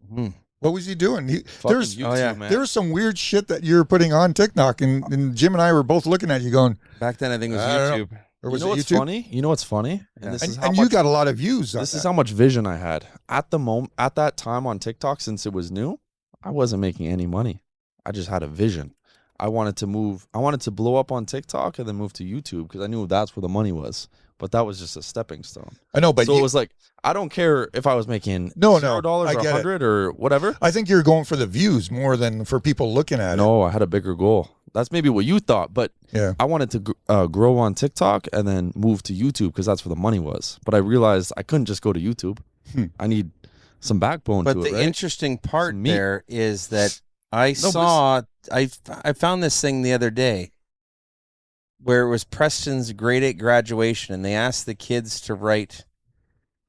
What was he doing? There's YouTube, man. there was some weird shit that you're putting on TikTok, and Jim and I were both looking at you going, Back then, I think it was I don't know. YouTube. or was You know it what's YouTube? funny? You know what's funny? Yeah. This And, is how and much, you got a lot of views on This is that. how much vision I had at the moment. At that time on TikTok, since it was new, I wasn't making any money. I just had a vision. I wanted to move. I wanted to blow up on TikTok and then move to YouTube because I knew that's where the money was. But that was just a stepping stone. I know, but So it was like, I don't care if I was making No, $0 I or get it. 100 or whatever. I think you're going for the views more than for people looking at it. No, I had a bigger goal. That's maybe what you thought, but Yeah. I wanted to grow on TikTok and then move to YouTube because that's where the money was. But I realized I couldn't just go to YouTube. I need some backbone But to the it, right? interesting part Some meat. there is that I found this thing the other day where it was Preston's grade 8 graduation, and they asked the kids to write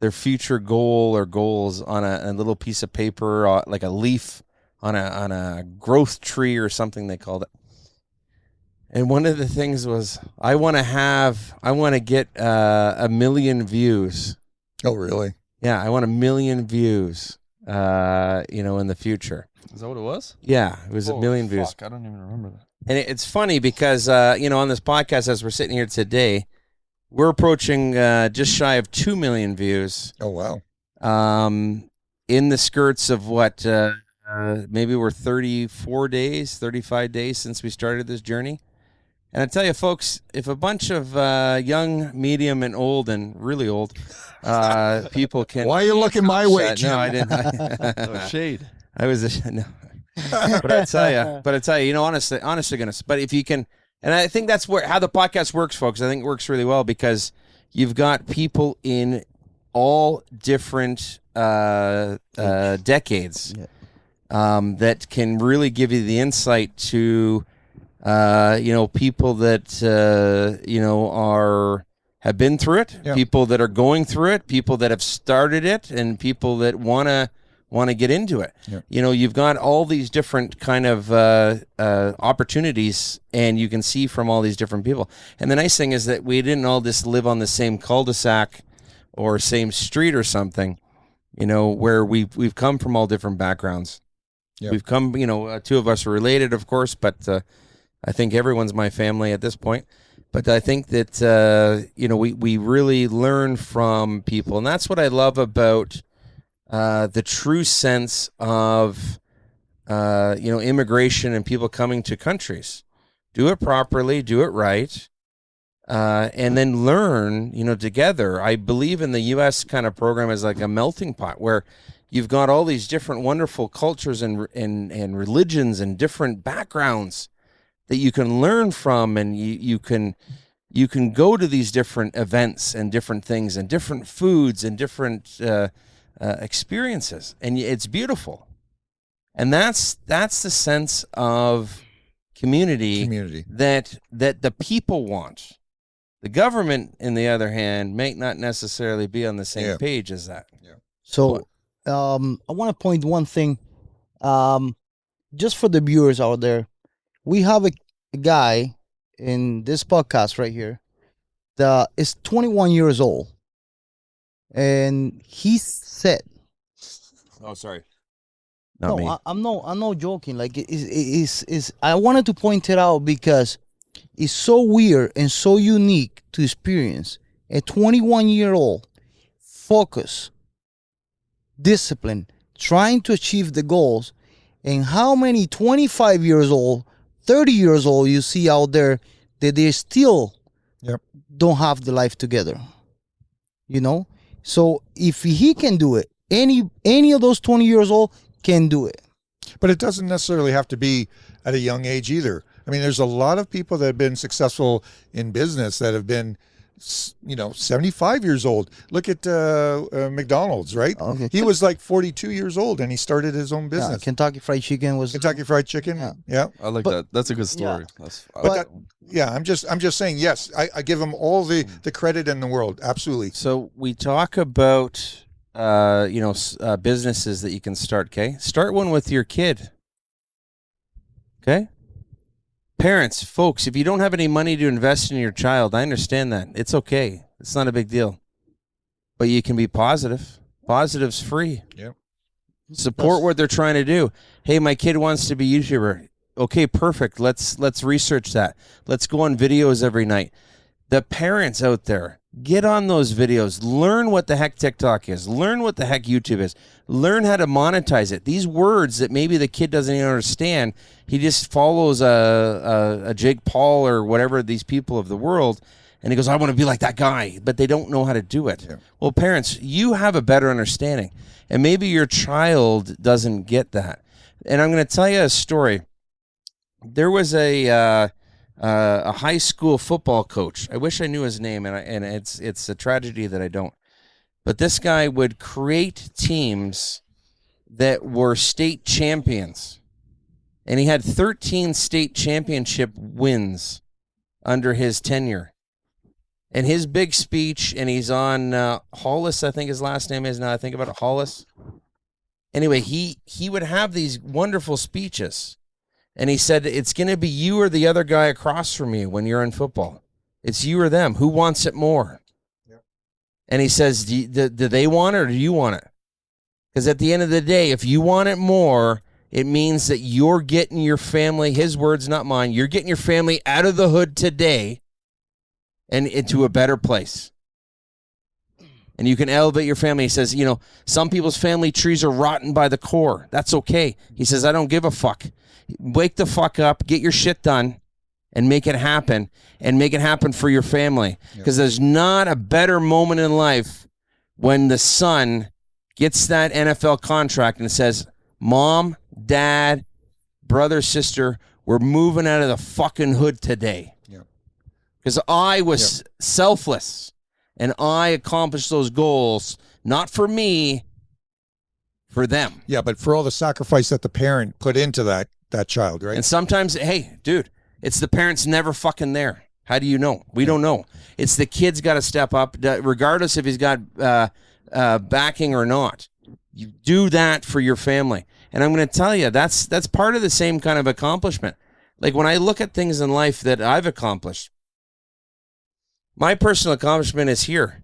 their future goal or goals on a little piece of paper, like a leaf on a growth tree or something they called it. And one of the things was, I want to get 1 million views. Oh, really? Yeah, I want 1 million views, in the future. Is that what it was? Yeah, it was 1 million views. I don't even remember that. And it's funny because, on this podcast, as we're sitting here today, we're approaching just shy of 2 million views. Oh, wow. In the skirts of what, maybe we're 35 days since we started this journey. And I tell you, folks, if a bunch of young, medium, and old, and really old people can... Why are you looking my way, Jim? No, I didn't. Shade. I was no. But I tell you, honestly, goodness. But if you can, and I think that's how the podcast works, folks. I think it works really well because you've got people in all different decades that can really give you the insight to, people that have been through it, people that are going through it, people that have started it, and people that want to get into it. You've got all these different kind of opportunities, and you can see from all these different people. And the nice thing is that we didn't all just live on the same cul-de-sac or same street or something, where we've come from all different backgrounds. We've come, two of us are related, of course, but I think everyone's my family at this point. But I think that, we really learn from people. And that's what I love about the true sense of, immigration and people coming to countries. Do it properly, do it right, and then learn, together. I believe in the U.S. kind of program as like a melting pot where you've got all these different wonderful cultures and religions and different backgrounds that you can learn from, and you can go to these different events and different things and different foods and different experiences, and it's beautiful. And that's the sense of community that the people want. The government, on the other hand, may not necessarily be on the same page as that. So I want to point one thing, just for the viewers out there. We have a guy in this podcast right here that is 21 years old, and he said, Oh, sorry. "No, I'm not joking. Like it's I wanted to point it out because it's so weird and so unique to experience a 21-year-old focus, discipline, trying to achieve the goals, and how many 25 years old, 30 years old you see out there that they still don't have the life together. So if he can do it, any of those 20 years old can do it. But it doesn't necessarily have to be at a young age either. I mean, there's a lot of people that have been successful in business that have been, 75 years old. Look at McDonald's, right? Okay. He was like 42 years old and he started his own business. Kentucky Fried Chicken was Kentucky Fried Chicken. Yeah. I like that. That's a good story. I'm just saying, yes, I give him all the credit in the world. Absolutely. So we talk about businesses that you can start. Okay, start one with your kid. Okay, parents, folks, if you don't have any money to invest in your child, I understand that. It's okay. It's not a big deal. But you can be positive. Positive's free. Yep. Support what they're trying to do. Hey, my kid wants to be a YouTuber. Okay, perfect. Let's research that. Let's go on videos every night. The parents out there, get on those videos. Learn what the heck TikTok is. Learn what the heck YouTube is. Learn how to monetize it. These words that maybe the kid doesn't even understand, he just follows a Jake Paul or whatever, these people of the world, and he goes, I want to be like that guy, but they don't know how to do it. Yeah. Well, parents, you have a better understanding, and maybe your child doesn't get that. And I'm going to tell you a story. There was a high school football coach. I wish I knew his name, and it's a tragedy that I don't. But this guy would create teams that were state champions, and he had 13 state championship wins under his tenure. And his big speech, and he's on Hollis, I think his last name is now. I think about it, Hollis. Anyway, he would have these wonderful speeches. And he said, it's going to be you or the other guy across from you when you're in football. It's you or them. Who wants it more? Yep. And he says, do they want it or do you want it? Because at the end of the day, if you want it more, it means that you're getting your family, his words, not mine, you're getting your family out of the hood today and into a better place. And you can elevate your family. He says, some people's family trees are rotten by the core. That's okay. He says, I don't give a fuck. Wake the fuck up, get your shit done, and make it happen, and make it happen for your family. Because there's not a better moment in life when the son gets that NFL contract and says, Mom, Dad, brother, sister, we're moving out of the fucking hood today. Because I was selfless, and I accomplished those goals, not for me, for them. Yeah, but for all the sacrifice that the parent put into that child, right? And sometimes, hey, dude, it's the parents never fucking there. How do you know? We don't know. It's the kid's got to step up, regardless if he's got backing or not. You do that for your family. And I'm going to tell you, that's part of the same kind of accomplishment. Like when I look at things in life that I've accomplished, my personal accomplishment is here.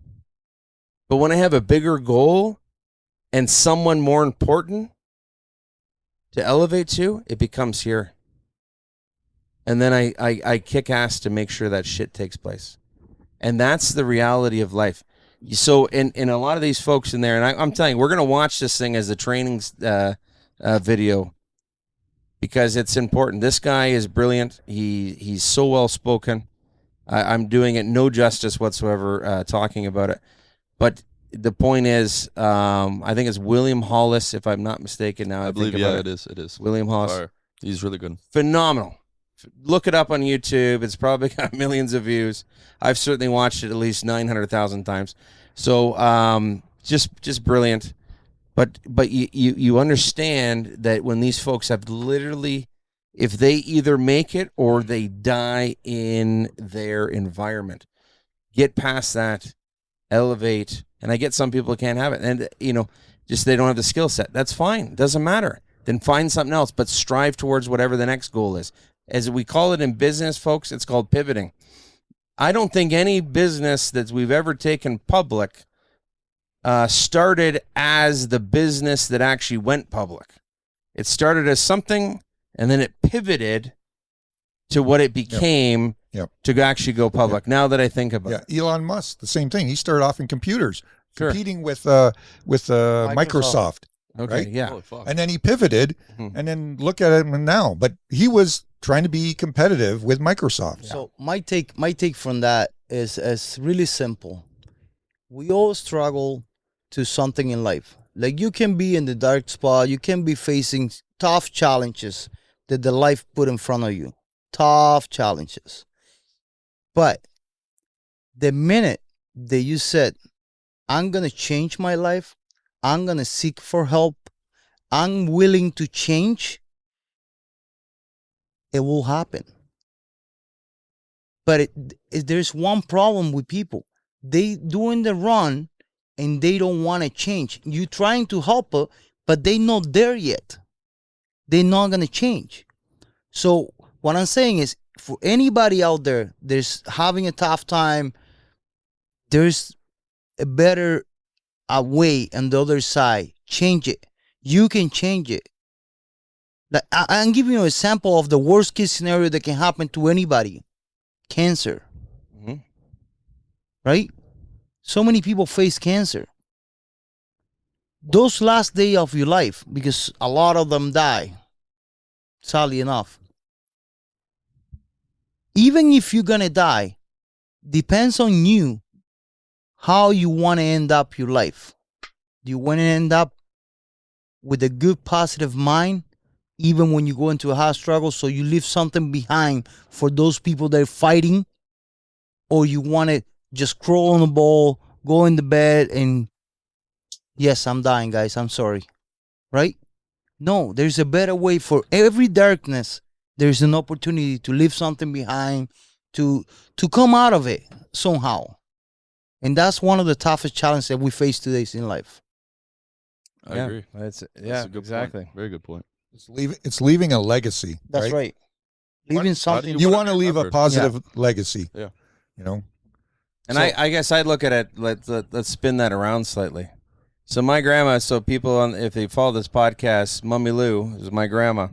But when I have a bigger goal and someone more important to elevate to, it becomes here. And then I kick ass to make sure that shit takes place. And that's the reality of life. So in a lot of these folks in there, and I'm telling you, we're going to watch this thing as a training video because it's important. This guy is brilliant. He's so well spoken. I'm doing it no justice whatsoever talking about it. But the point is, I think it's William Hollis, if I'm not mistaken. Now I believe, it is. William Hollis. Fire. He's really good. Phenomenal. Look it up on YouTube. It's probably got millions of views. I've certainly watched it at least 900,000 times. So just brilliant. But you understand that when these folks have literally, if they either make it or they die in their environment, get past that, elevate. And I get some people can't have it. And, just they don't have the skill set. That's fine. It doesn't matter. Then find something else, but strive towards whatever the next goal is. As we call it in business, folks, it's called pivoting. I don't think any business that we've ever taken public started as the business that actually went public. It started as something, and then it pivoted to what it became to actually go public. Now that I think about it. Elon Musk, the same thing. He started off in computers, competing with Microsoft. Okay, right? yeah. And then he pivoted, and then look at him now. But he was trying to be competitive with Microsoft. So my take from that is really simple. We all struggle to something in life. Like you can be in the dark spot, you can be facing tough challenges that the life put in front of you. Tough challenges. But the minute that you said, I'm going to change my life, I'm going to seek for help, I'm willing to change, it will happen. But there's one problem with people. They doing the run and they don't want to change. You trying to help her, but they not there yet. They're not going to change. So what I'm saying is, for anybody out there that's having a tough time, there's a better way on the other side. Change it. You can change it. Like, I'm giving you an example of the worst case scenario that can happen to anybody. Cancer. Mm-hmm. Right? So many people face cancer. Those last days of your life, because a lot of them die, sadly enough. Even if you're going to die, depends on you how you want to end up your life. Do you want to end up with a good, positive mind, even when you go into a hard struggle, so you leave something behind for those people that are fighting? Or you want to just crawl on the ball, go in the bed, and yes, I'm dying, guys, I'm sorry. Right? No, there's a better way. For every darkness, there's an opportunity to leave something behind, to come out of it somehow. And that's one of the toughest challenges that we face today in life. I agree. That's That's a good exactly. point. Very good point. It's leaving a legacy. That's right. Leaving something. You want to leave a remembered. positive legacy. Yeah. You know. And So- I guess I look at it. Let's spin that around slightly. So my grandma. So people, if they follow this podcast, Mummy Lou is my grandma,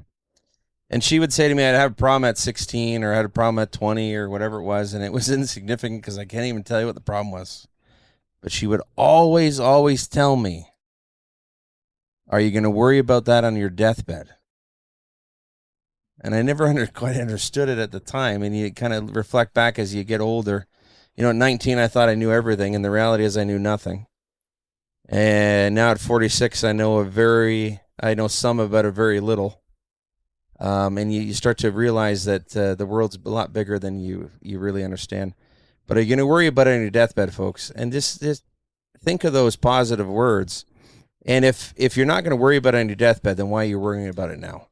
and she would say to me, "I'd have a problem at 16, or I had a problem at 20, or whatever it was," and it was insignificant because I can't even tell you what the problem was. But she would always tell me, "Are you going to worry about that on your deathbed?" And I never quite understood it at the time. And you kind of reflect back as you get older. You know, at 19, I thought I knew everything, and the reality is I knew nothing. And now at 46, I know some about a very little. And you start to realize that the world's a lot bigger than you really understand. But are you going to worry about it on your deathbed, folks? And just think of those positive words. And if you're not going to worry about it on your deathbed, then why are you worrying about it now?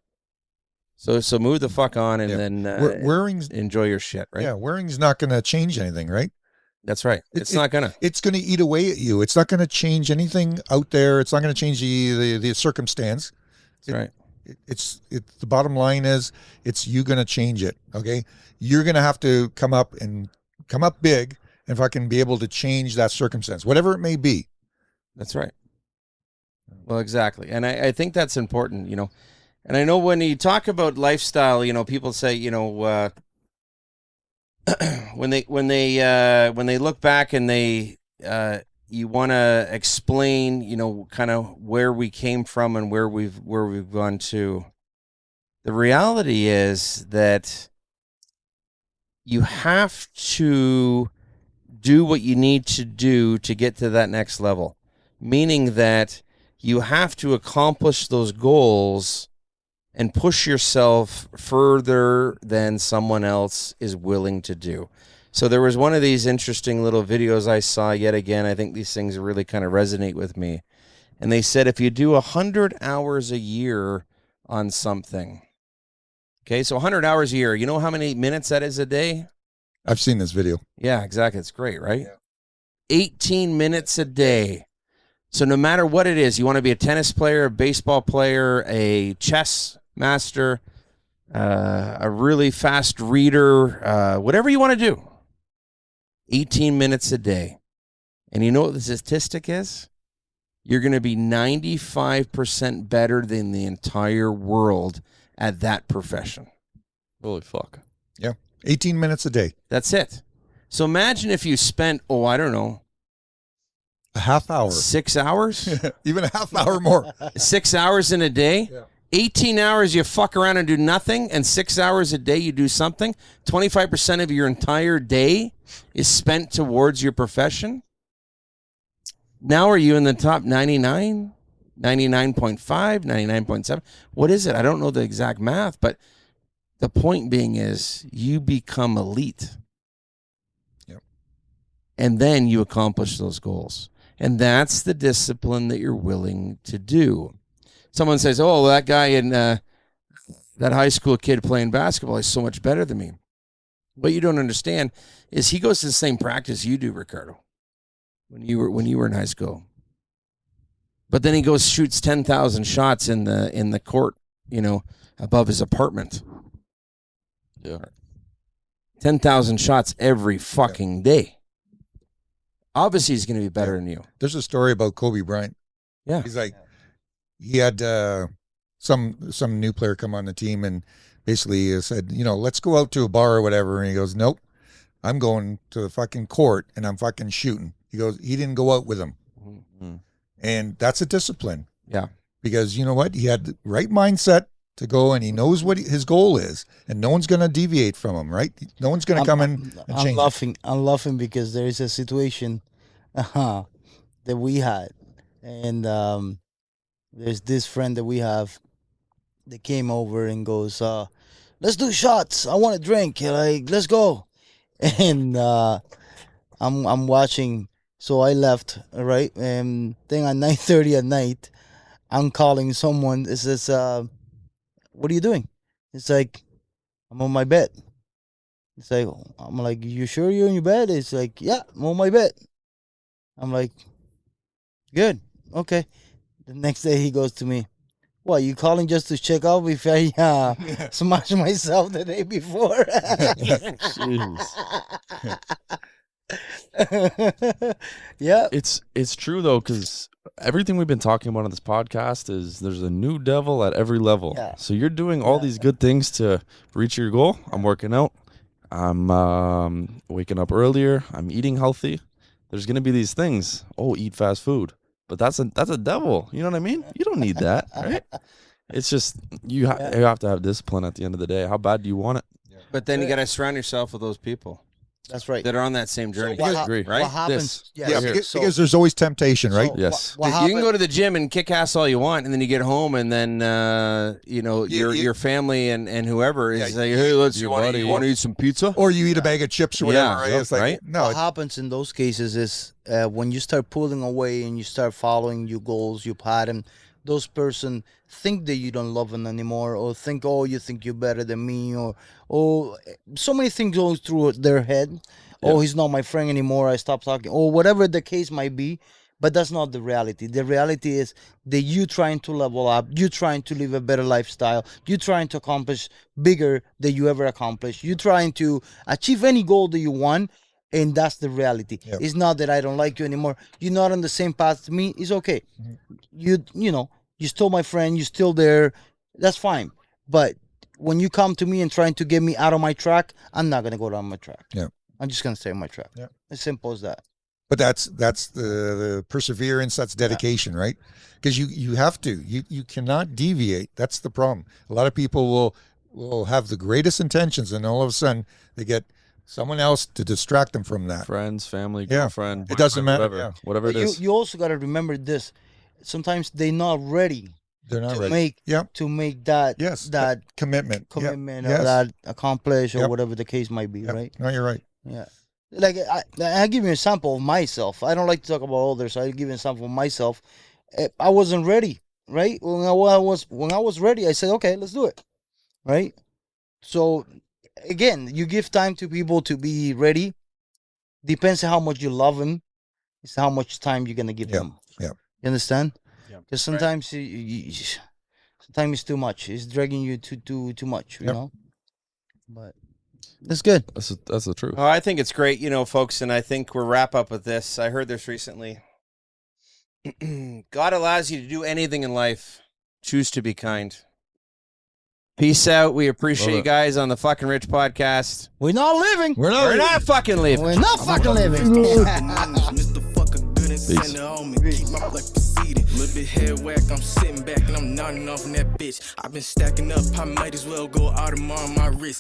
So move the fuck on and then worrying's enjoy your shit, right? Yeah, worrying's not going to change anything, right? That's right. It's not going to. It's going to eat away at you. It's not going to change anything out there. It's not going to change the circumstance. That's right. It's the bottom line is it's you going to change it. Okay, you're going to have to come up big and fucking be able to change that circumstance, whatever it may be. That's right. Well, exactly, and I think that's important, you know. And I know when you talk about lifestyle, you know, people say, you know, when they look back and they you want to explain, you know, kind of where we came from and where we've gone to. The reality is that you have to do what you need to do to get to that next level, meaning that you have to accomplish those goals and push yourself further than someone else is willing to do. So there was one of these interesting little videos I saw yet again. I think these things really kind of resonate with me. And they said if you do 100 hours a year on something, okay, so 100 hours a year, you know how many minutes that is a day? I've seen this video. Yeah, exactly. It's great, right? Yeah. 18 minutes a day. So no matter what it is, you want to be a tennis player, a baseball player, a chess master, a really fast reader, whatever you want to do, 18 minutes a day. And you know what the statistic is? You're going to be 95% better than the entire world at that profession. Holy fuck. Yeah, 18 minutes a day. That's it. So imagine if you spent, I don't know, A half hour. 6 hours? Even a half hour more. 6 hours in a day? Yeah. 18 hours you fuck around and do nothing, and 6 hours a day you do something. 25% of your entire day is spent towards your profession. Now are you in the top 99, 99.5, 99.7? What is it? I don't know the exact math, but the point being is you become elite. Yep. And then you accomplish those goals. And that's the discipline that you're willing to do. Someone says, oh, that guy in that high school kid playing basketball is so much better than me. What you don't understand is he goes to the same practice you do, Ricardo. when you were in high school. But then he goes shoots 10,000 shots in the court, above his apartment. Yeah. 10,000 shots every fucking day. Obviously, he's going to be better than you. There's a story about Kobe Bryant. Yeah. He's like, he had some new player come on the team and basically said, let's go out to a bar or whatever. And he goes, nope, I'm going to the fucking court and I'm fucking shooting. He goes, he didn't go out with him. Mm-hmm. And that's a discipline. Yeah. Because you know what? He had the right mindset to go, and he knows what his goal is, and no one's going to deviate from him, right? No one's going to come in and change it. I'm laughing because there is a situation that we had, and there's this friend that we have that came over and goes, let's do shots. I want a drink. Like, let's go. And I'm watching. So I left, right? And then at 9:30 at night, I'm calling someone. It says, what are you doing? It's like, I'm on my bed. It's like, I'm like, you sure you're in your bed? It's like, yeah, I'm on my bed. I'm like, good, okay. The next day he goes to me, what, you calling just to check out if I smashed myself the day before? Yeah. It's true though, because everything we've been talking about on this podcast is there's a new devil at every level. Yeah. So you're doing all these good things to reach your goal. I'm working out. I'm waking up earlier. I'm eating healthy. There's gonna be these things. Oh, eat fast food. But that's a devil. You know what I mean? You don't need that, right? It's just you have to have discipline at the end of the day. How bad do you want it? But then you got to surround yourself with those people That's right. that are on that same journey. What agree. Right? What happens? Yeah, because there's always temptation, right? Yes. What You can go to the gym and kick ass all you want, and then you get home, and then your family and whoever is like, hey, you want to eat some pizza? Or you eat a bag of chips or whatever, right? It's like, right? no, what happens in those cases is when you start pulling away and you start following your goals, your pattern, those person think that you don't love them anymore, or think, oh, you think you're better than me, or so many things go through their head. Oh, he's not my friend anymore. I stopped talking, or whatever the case might be. But that's not the reality. The reality is that you trying to level up, you trying to live a better lifestyle, you trying to accomplish bigger than you ever accomplished, you trying to achieve any goal that you want, and that's the reality. Yep. It's not that I don't like you anymore. You're not on the same path to me. It's okay. Mm-hmm. You're still my friend. You're still there. That's fine. But when you come to me and trying to get me out of my track, I'm not gonna go down my track. Yeah. I'm just gonna stay on my track. Yeah. As simple as that. But that's the perseverance, that's dedication, right? Because you have to. You cannot deviate. That's the problem. A lot of people will have the greatest intentions, and all of a sudden they get someone else to distract them from that. Friends, family, Yeah. girlfriend. It doesn't matter. Whatever, Yeah. whatever it But is. you also got to remember this. Sometimes they're not ready They're not to ready. make Yep. to make that Yes. that Commitment. Yep. commitment or Yes. that accomplish or Yep. whatever the case might be, Yep. right? No, you're right. Yeah. Like I give you an example of myself. I don't like to talk about others. So I give you an example of myself. I wasn't ready, right? When I was ready, I said, okay, let's do it, right? So again, you give time to people to be ready. Depends on how much you love them. It's how much time you're gonna give Yeah. them. Yeah. You understand? Yeah. Because sometimes sometimes it's too much. It's dragging you too much. You Yep. know. But that's good. That's the truth. Oh, I think it's great, folks, and I think we'll wrap up with this. I heard this recently. God allows you to do anything in life. Choose to be kind. Peace out. We appreciate Love you it. guys on the Fucking Rich podcast. We're not living. We're not. We're not fucking leaving. We're not fucking living. Mr. Fucker good and Peace. send it on me. Keep my like proceeding. Little bit head whack, I'm sitting back and I'm nodding off on that bitch. I've been stacking up, I might as well go out of my wrist.